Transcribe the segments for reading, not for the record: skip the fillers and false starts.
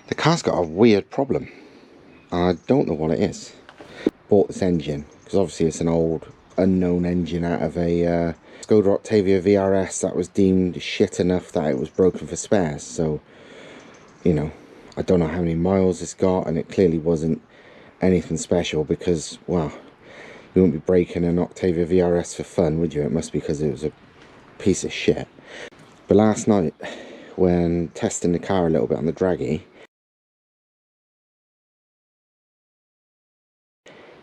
The car's got a weird problem, and I don't know what it is. Bought this engine because obviously it's an old unknown engine out of a Skoda Octavia VRS that was deemed shit enough that it was broken for spares. So, you know, I don't know how many miles it's got, and it clearly wasn't anything special because, well, you wouldn't be breaking an Octavia VRS for fun, would you? It must be because it was a piece of shit. But last night, when testing the car a little bit on the draggy,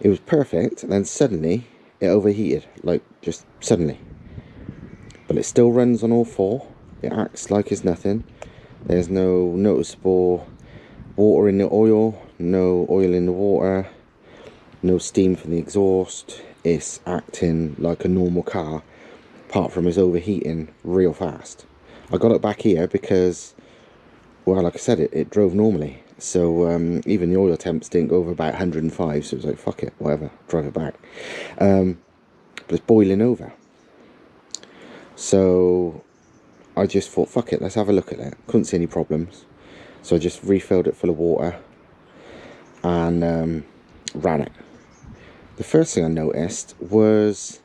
it was perfect, and then suddenly it overheated, like just suddenly. But it still runs on all four. It acts like it's nothing. There's no noticeable water in the oil, no oil in the water, no steam from the exhaust. It's acting like a normal car, apart from it's overheating real fast. I got it back here because, well, like I said, it drove normally. So even the oil temps didn't go over about 105, so it was like, fuck it, whatever, drive it back. But it's boiling over. So I just thought, fuck it, let's have a look at it. Couldn't see any problems. So I just refilled it full of water and ran it. The first thing I noticed was,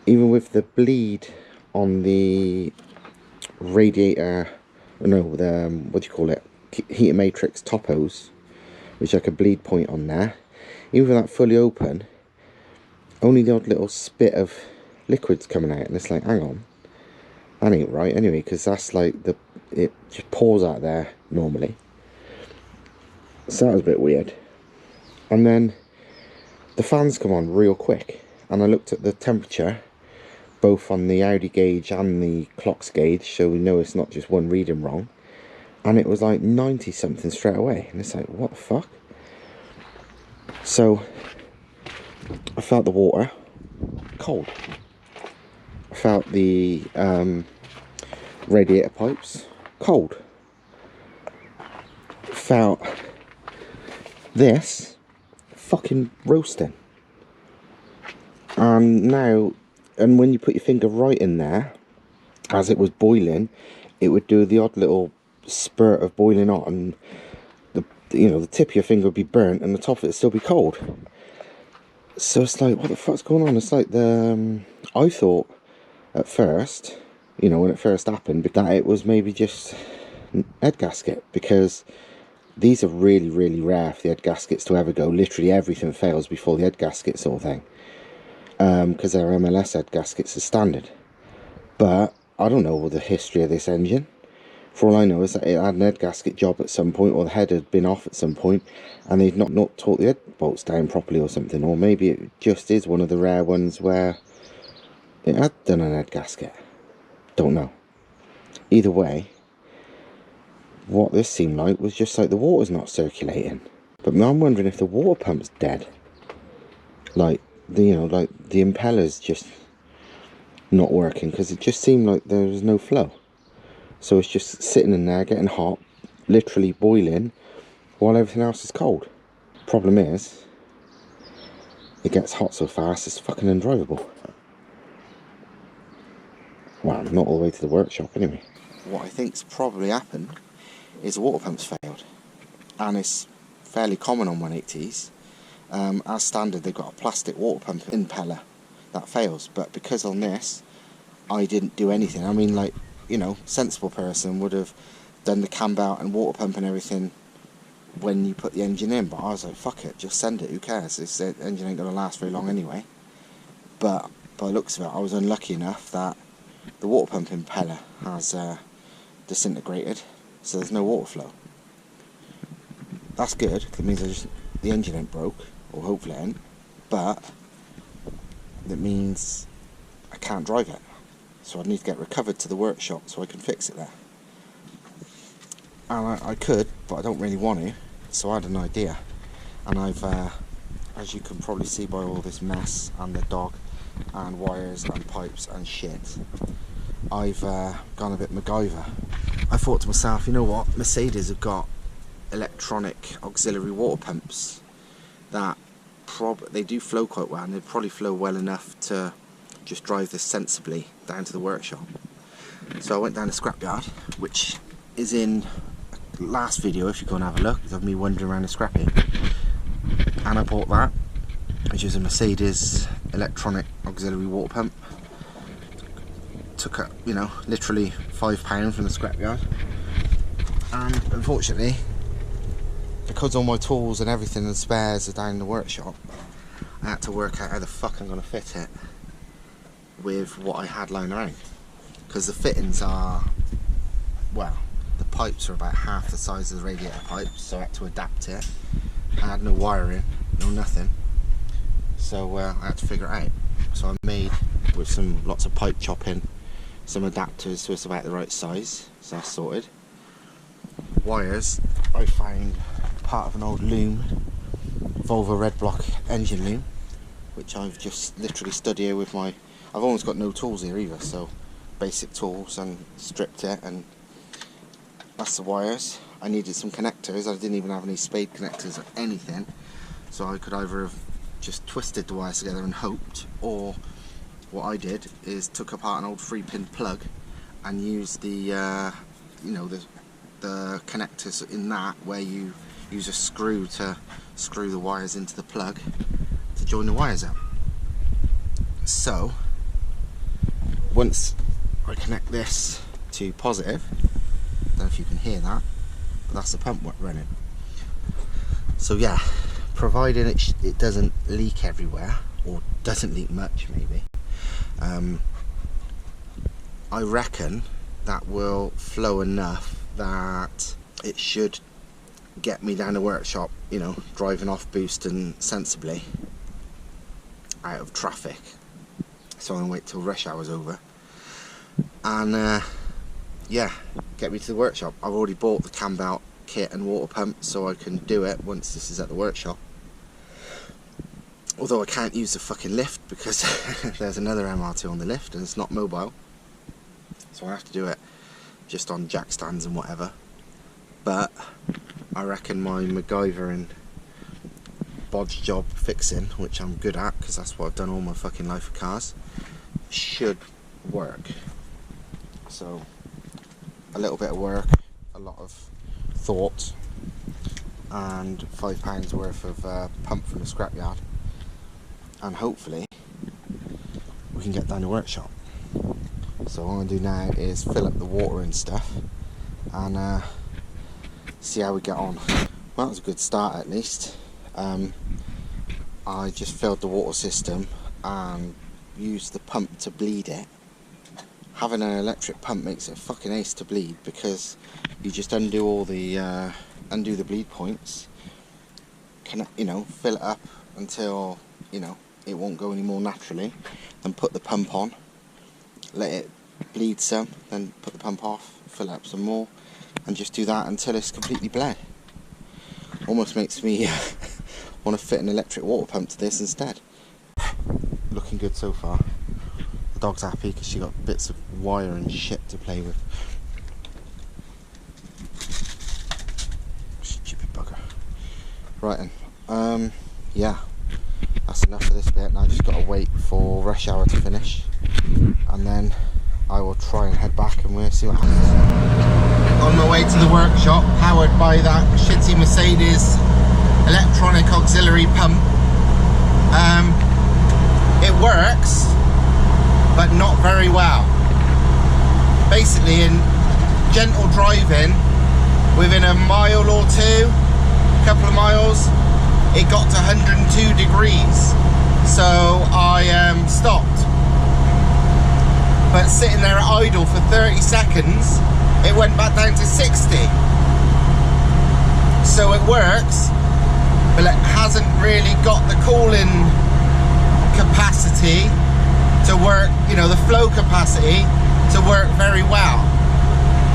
even with the bleed on the radiator, no, the, what do you call it? Heater matrix top hose, which like a bleed point on there, even with that fully open, only the odd little spit of liquid's coming out, and it's like, hang on, that ain't right anyway, because that's like it just pours out there normally. So that was a bit weird. And then the fans come on real quick, and I looked at the temperature both on the Audi gauge and the clock's gauge, so we know it's not just one reading wrong. And it was like 90 something straight away, and it's like, what the fuck? So I felt the water cold. I felt the radiator pipes cold. Felt this fucking roasting. And now, and when you put your finger right in there, as it was boiling, it would do the odd little spurt of boiling hot, and the tip of your finger would be burnt and the top of it would still be cold. So it's like, what the fuck's going on? It's like I thought at first, when it first happened, that it was maybe just an head gasket, because these are really, really rare for the head gaskets to ever go. Literally everything fails before the head gasket sort of thing, because they're MLS head gaskets as standard. But I don't know the history of this engine. For all I know is that it had an head gasket job at some point, or the head had been off at some point, and they'd not taut the head bolts down properly or something. Or maybe it just is one of the rare ones where it had done an head gasket. Don't know. Either way, what this seemed like was just like the water's not circulating. But I'm wondering if the water pump's dead. Like the impeller's just not working, because it just seemed like there was no flow. So it's just sitting in there getting hot, literally boiling, while everything else is cold. Problem is, it gets hot so fast it's fucking undrivable. Well, not all the way to the workshop anyway. What I think's probably happened is the water pump's failed. And it's fairly common on 180s. As standard, they've got a plastic water pump impeller that fails. But because on this, I didn't do anything. I mean, like, sensible person would have done the cam belt and water pump and everything when you put the engine in. But I was like, fuck it, just send it, who cares? This engine ain't going to last very long anyway. But by the looks of it, I was unlucky enough that the water pump impeller has disintegrated, so there's no water flow. That's good, it means the engine ain't broke, or hopefully it ain't, but that means I can't drive it. So I need to get recovered to the workshop so I can fix it there. And I could, but I don't really want to. So I had an idea. And I've, as you can probably see by all this mess and the dog and wires and pipes and shit, I've gone a bit MacGyver. I thought to myself, you know what? Mercedes have got electronic auxiliary water pumps that they do flow quite well, and they probably flow well enough to just drive this sensibly down to the workshop. So I went down to scrapyard, which is in last video, if you go and have a look, of me wandering around the scrappy. And I bought that, which is a Mercedes electronic auxiliary water pump. Took, you know, literally £5 from the scrapyard. And unfortunately, because all my tools and everything and spares are down in the workshop, I had to work out how the fuck I'm going to fit it with what I had lying around. Because the fittings are, well, the pipes are about half the size of the radiator pipes, so I had to adapt it. I had no wiring, no nothing, so I had to figure it out. So I made, with lots of pipe chopping, some adapters so it's about the right size, so that's sorted. Wires, I found part of an old loom, Volvo red block engine loom, which I've just literally stood here with my, I've almost got no tools here either, so basic tools, and stripped it, and that's the wires. I needed some connectors. I didn't even have any spade connectors or anything, so I could either have just twisted the wires together and hoped, or what I did is took apart an old 3-pin plug and used the you know, the connectors in that, where you use a screw to screw the wires into the plug to join the wires up. So once I connect this to positive, I don't know if you can hear that, but that's the pump running. So yeah, provided it doesn't leak everywhere, or doesn't leak much maybe, I reckon that will flow enough that it should get me down the workshop, you know, driving off boosting sensibly out of traffic. So I'm gonna wait till rush hour's over and yeah, get me to the workshop. I've already bought the cam belt kit and water pump, so I can do it once this is at the workshop. Although I can't use the fucking lift because there's another MR2 on the lift and it's not mobile, so I have to do it just on jack stands and whatever. But I reckon my MacGyver and bodge job fixing, which I'm good at because that's what I've done all my fucking life of cars, should work. So a little bit of work, a lot of thought, and £5 worth of pump from the scrapyard, and hopefully we can get down the workshop. So what I'm going to do now is fill up the water and stuff and see how we get on. Well, that was a good start at least. I just filled the water system and used the pump to bleed it. Having an electric pump makes it fucking ace to bleed, because you just undo all the undo the bleed points, you know, fill it up until, you know, it won't go anymore naturally, then put the pump on, let it bleed some, then put the pump off, fill it up some more, and just do that until it's completely bled. Almost makes me want to fit an electric water pump to this instead. Looking good so far. The dog's happy because she got bits of wire and shit to play with. Stupid bugger. Right then, yeah, that's enough of this bit. Now I've just got to wait for rush hour to finish, and then I will try and head back and we'll see what happens. On my way to the workshop, powered by that shitty Mercedes electronic auxiliary pump. It works, but not very well. Basically, in gentle driving, within a mile or two, a couple of miles, it got to 102 degrees. So I stopped. But sitting there at idle for 30 seconds, it went back down to 60. So it works, but it hasn't really got the cooling capacity to work, you know, the flow capacity to work very well.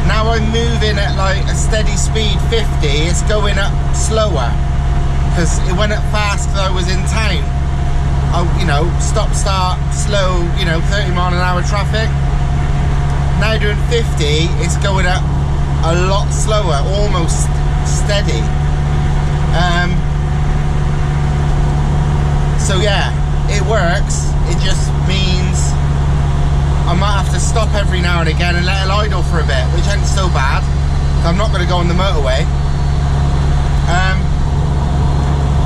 Now I'm moving at like a steady speed 50, it's going up slower, because it went up fast because I was in town. You know, stop, start, slow, you know, 30 mile an hour traffic. Now doing 50, it's going up a lot slower, almost steady. So yeah, it works. It just means I might have to stop every now and again and let it idle for a bit, which ain't so bad, So I'm not going to go on the motorway.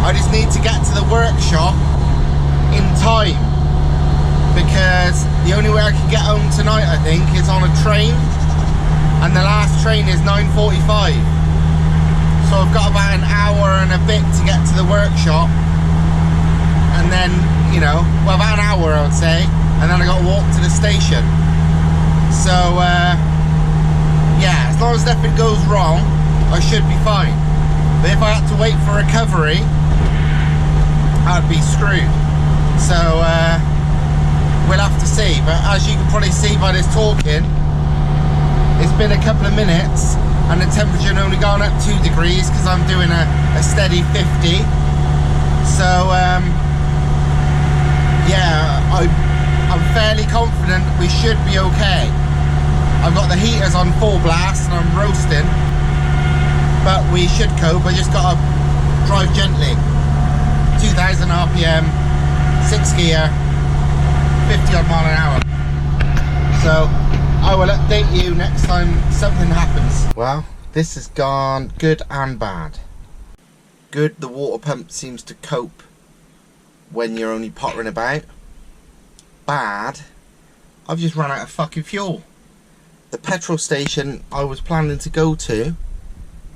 I just need to get to the workshop in time, because the only way I can get home tonight, I think, is on a train, and the last train is 9:45. So I've got about an hour and a bit to get to the workshop, and then, you know, well, about an hour I would say, and then I got to walk to the station. So yeah, as long as nothing goes wrong, I should be fine. But if I had to wait for recovery, I'd be screwed. So we'll have to see. But as you can probably see by this talking, it's been a couple of minutes and the temperature had only gone up 2 degrees because I'm doing a steady 50. So yeah, I'm fairly confident we should be okay. I've got the heaters on full blast and I'm roasting, but we should cope. I just got to drive gently. 2000 RPM, 6 gear, 50 odd mile an hour. So I will update you next time something happens. Well, this has gone good and bad. Good, the water pump seems to cope when you're only pottering about. Bad, I've just run out of fucking fuel. The petrol station I was planning to go to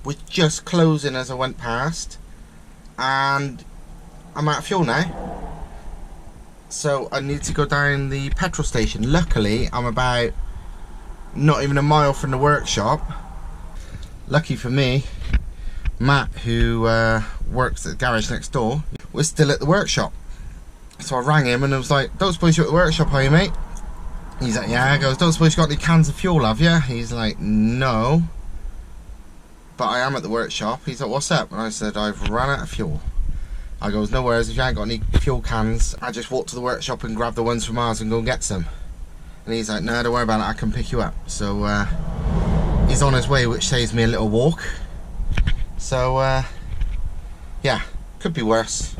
was just closing as I went past, and I'm out of fuel now. So I need to go down the petrol station. Luckily, I'm about not even a mile from the workshop. Lucky for me, Matt, who works at the garage next door, was still at the workshop. So I rang him and I was like, don't suppose you're at the workshop, are you, mate? He's like, yeah. I goes, don't suppose you got any cans of fuel, have you? He's like, no, but I am at the workshop. He's like, what's up? And I said, I've run out of fuel. I goes, no worries, if you ain't got any fuel cans, I just walk to the workshop and grab the ones from ours and go and get some. And he's like, no, don't worry about it, I can pick you up. So he's on his way, which saves me a little walk. So yeah, could be worse,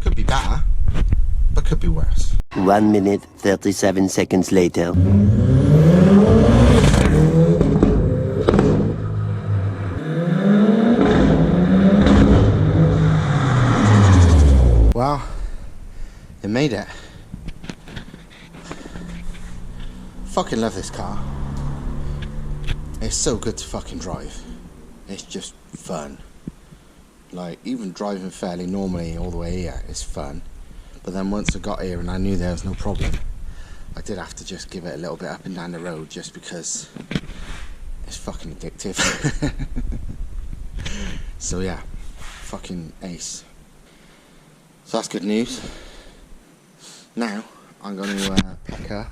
could be better, but could be worse. 1 minute 37 seconds later. Well, it made it. Fucking love this car. It's so good to fucking drive. It's just fun. Like, even driving fairly normally all the way here is fun. But then once I got here and I knew there was no problem, I did have to just give it a little bit up and down the road just because it's fucking addictive. So yeah, fucking ace. So that's good news. Now I'm going to pick her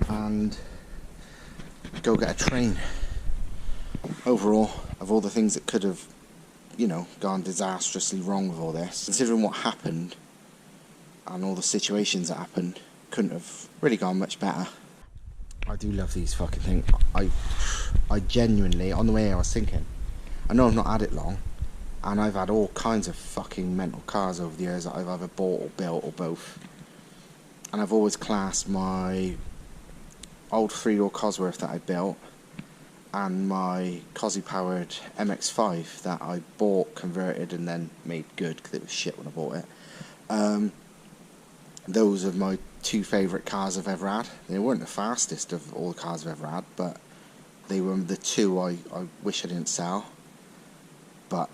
and go get a train. Overall, of all the things that could have, you know, gone disastrously wrong with all this, considering what happened and all the situations that happened, couldn't have really gone much better. I do love these fucking things. I genuinely, on the way here, I was thinking, I know I've not had it long, and I've had all kinds of fucking mental cars over the years that I've either bought or built or both. And I've always classed my old 3-door Cosworth that I built and my Cosy powered MX-5 that I bought, converted and then made good because it was shit when I bought it. Those are my 2 favourite cars I've ever had. They weren't the fastest of all the cars I've ever had, but they were the 2 I wish I didn't sell. But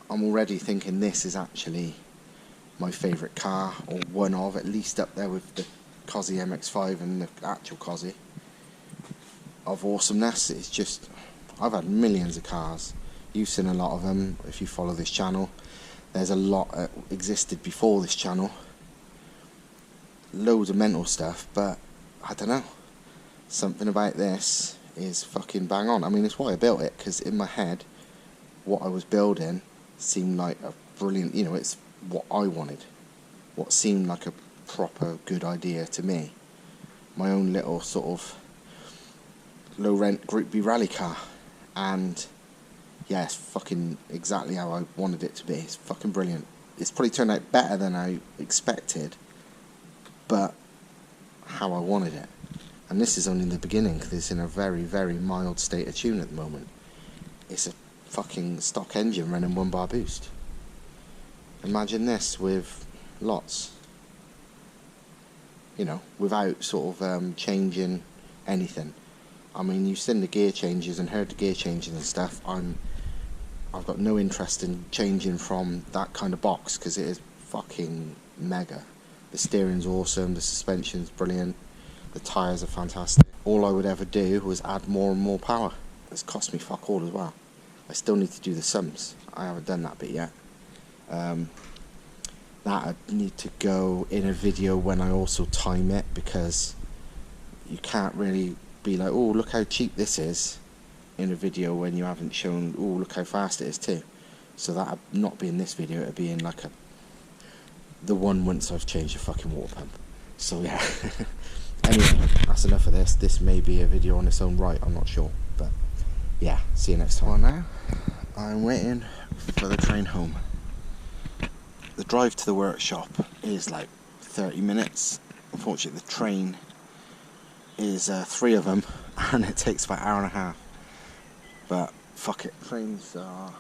I'm already thinking this is actually my favourite car, or one of, at least up there with the Cosy MX-5 and the actual Cosy, of awesomeness. It's just, I've had millions of cars. You've seen a lot of them if you follow this channel. There's a lot that existed before this channel. Loads of mental stuff, but I don't know, something about this is fucking bang on. I mean, it's why I built it, because in my head what I was building seemed like a brilliant, you know, it's what I wanted, what seemed like a proper good idea to me. My own little sort of low rent Group B rally car, and yeah, it's fucking exactly how I wanted it to be. It's fucking brilliant. It's probably turned out better than I expected, but how I wanted it. And this is only in the beginning, because it's in a very, very mild state of tune at the moment. It's a fucking stock engine running 1 bar boost. Imagine this with lots. You know, without sort of changing anything. I mean, you've seen the gear changes and heard the gear changes and stuff. I've got no interest in changing from that kind of box, because it is fucking mega. The steering's awesome, the suspension's brilliant, the tyres are fantastic. All I would ever do was add more and more power. It's cost me fuck all as well. I still need to do the sums. I haven't done that bit yet. That I need to go in a video when I also time it, because you can't really be like, oh, look how cheap this is in a video when you haven't shown, oh, look how fast it is too. So that'd not be in this video, it'd be in like the one once I've changed the fucking water pump. So yeah. Anyway, that's enough of this. This may be a video on its own right, I'm not sure. But yeah, see you next time. Well, now I'm waiting for the train home. The drive to the workshop is like 30 minutes. Unfortunately, the train is 3 of them, and it takes about an hour and a half. But fuck it, trains are,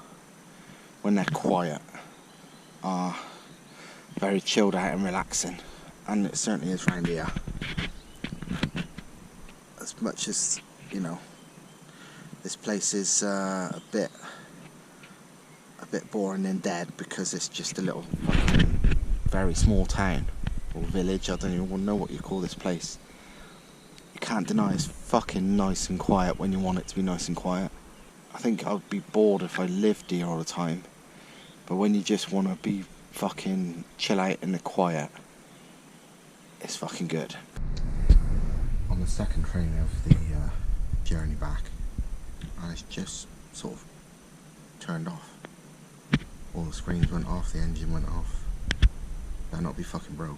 when they're quiet, are very chilled out and relaxing, and it certainly is round here. As much as, you know, this place is a bit boring and dead, because it's just a little fucking very small town or village. I don't even know what you call this place. You can't deny it's fucking nice and quiet when you want it to be nice and quiet. I think I'd be bored if I lived here all the time, but when you just want to be fucking chill out in the quiet, it's fucking good. On the second train of the journey back, and it's just sort of turned off. All the screens went off, the engine went off. Better not be fucking broke.